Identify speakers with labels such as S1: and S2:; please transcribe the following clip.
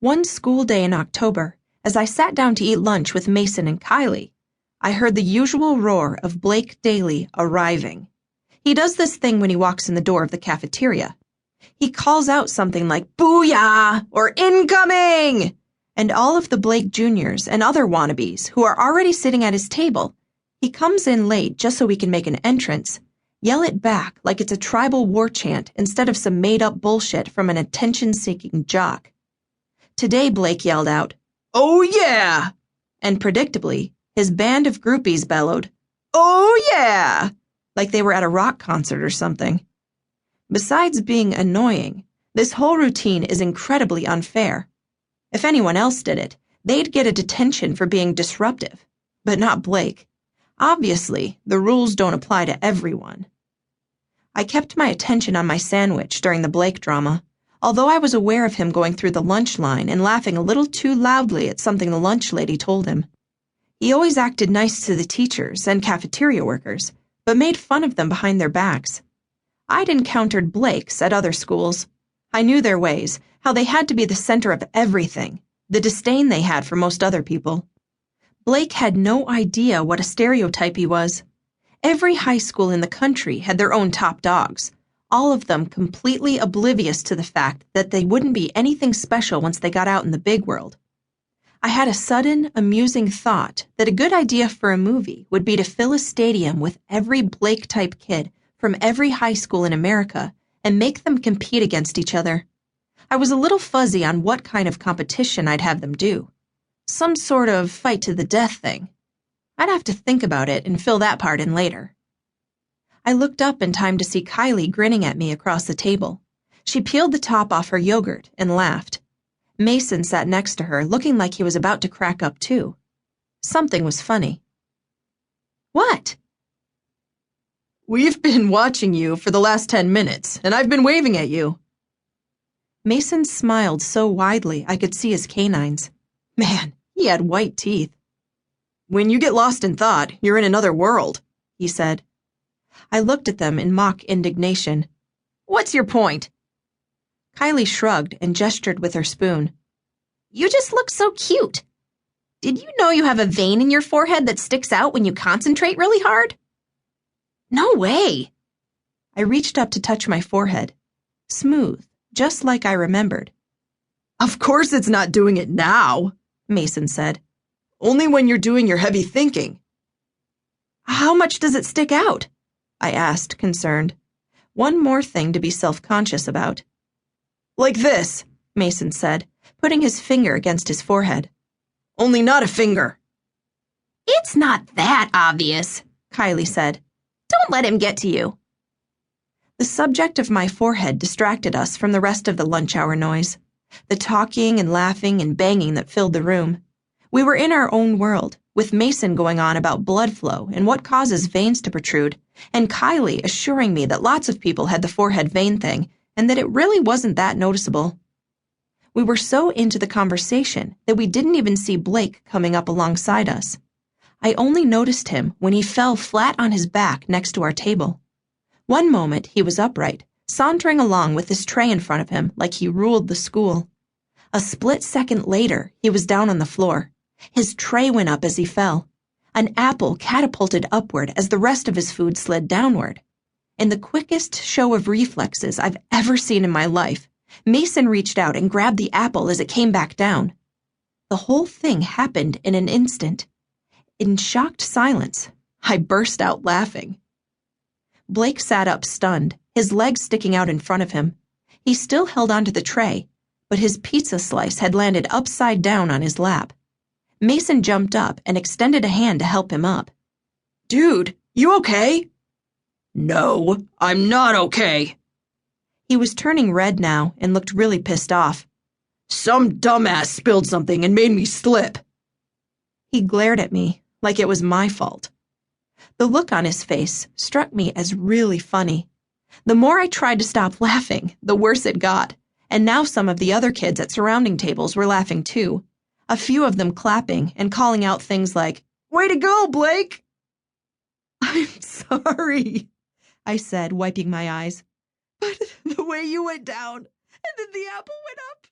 S1: One school day in October, as I sat down to eat lunch with Mason and Kylie, I heard the usual roar of Blake Daly arriving. He does this thing when he walks in the door of the cafeteria. He calls out something like, "Booyah!" or "Incoming!" And all of the Blake Juniors and other wannabes who are already sitting at his table, he comes in late just so he can make an entrance, yell it back like it's a tribal war chant instead of some made-up bullshit from an attention-seeking jock. Today Blake yelled out, "Oh yeah!" And predictably, his band of groupies bellowed, "Oh yeah!" like they were at a rock concert or something. Besides being annoying, this whole routine is incredibly unfair. If anyone else did it, they'd get a detention for being disruptive, but not Blake. Obviously, the rules don't apply to everyone. I kept my attention on my sandwich during the Blake drama, although I was aware of him going through the lunch line and laughing a little too loudly at something the lunch lady told him. He always acted nice to the teachers and cafeteria workers, but made fun of them behind their backs. I'd encountered Blakes at other schools. I knew their ways, how they had to be the center of everything, the disdain they had for most other people. Blake had no idea what a stereotype he was. Every high school in the country had their own top dogs, all of them completely oblivious to the fact that they wouldn't be anything special once they got out in the big world. I had a sudden, amusing thought that a good idea for a movie would be to fill a stadium with every Blake-type kid from every high school in America and make them compete against each other. I was a little fuzzy on what kind of competition I'd have them do. Some sort of fight-to-the-death thing. I'd have to think about it and fill that part in later. I looked up in time to see Kylie grinning at me across the table. She peeled the top off her yogurt and laughed. Mason sat next to her, looking like he was about to crack up too. Something was funny. "What?" "We've been watching you for the last 10 minutes, and I've been waving at you." Mason smiled so widely I could see his canines. Man, he had white teeth. "When you get lost in thought, you're in another world," he said. I looked at them in mock indignation. "What's your point?" Kylie shrugged and gestured with her spoon. "You just look so cute. Did you know you have a vein in your forehead that sticks out when you concentrate really hard?" "No way." I reached up to touch my forehead. Smooth, just like I remembered. "Of course it's not doing it now," Mason said. "Only when you're doing your heavy thinking." "How much does it stick out?" I asked, concerned. One more thing to be self-conscious about. "Like this," Mason said, putting his finger against his forehead. "Only not a finger." "It's not that obvious," Kylie said. "Don't let him get to you." The subject of my forehead distracted us from the rest of the lunch hour noise, the talking and laughing and banging that filled the room. We were in our own world, with Mason going on about blood flow and what causes veins to protrude, and Kylie assuring me that lots of people had the forehead vein thing and that it really wasn't that noticeable. We were so into the conversation that we didn't even see Blake coming up alongside us. I only noticed him when he fell flat on his back next to our table. One moment he was upright, sauntering along with his tray in front of him like he ruled the school. A split second later, he was down on the floor. His tray went up as he fell. An apple catapulted upward as the rest of his food slid downward. In the quickest show of reflexes I've ever seen in my life, Mason reached out and grabbed the apple as it came back down. The whole thing happened in an instant. In shocked silence, I burst out laughing. Blake sat up stunned, his legs sticking out in front of him. He still held onto the tray, but his pizza slice had landed upside down on his lap. Mason jumped up and extended a hand to help him up. "Dude, you okay?" "No, I'm not okay." He was turning red now and looked really pissed off. "Some dumbass spilled something and made me slip." He glared at me like it was my fault. The look on his face struck me as really funny. The more I tried to stop laughing, the worse it got, and now some of the other kids at surrounding tables were laughing too, a few of them clapping and calling out things like, "Way to go, Blake!" "I'm sorry," I said, wiping my eyes. "But the way you went down, and then the apple went up."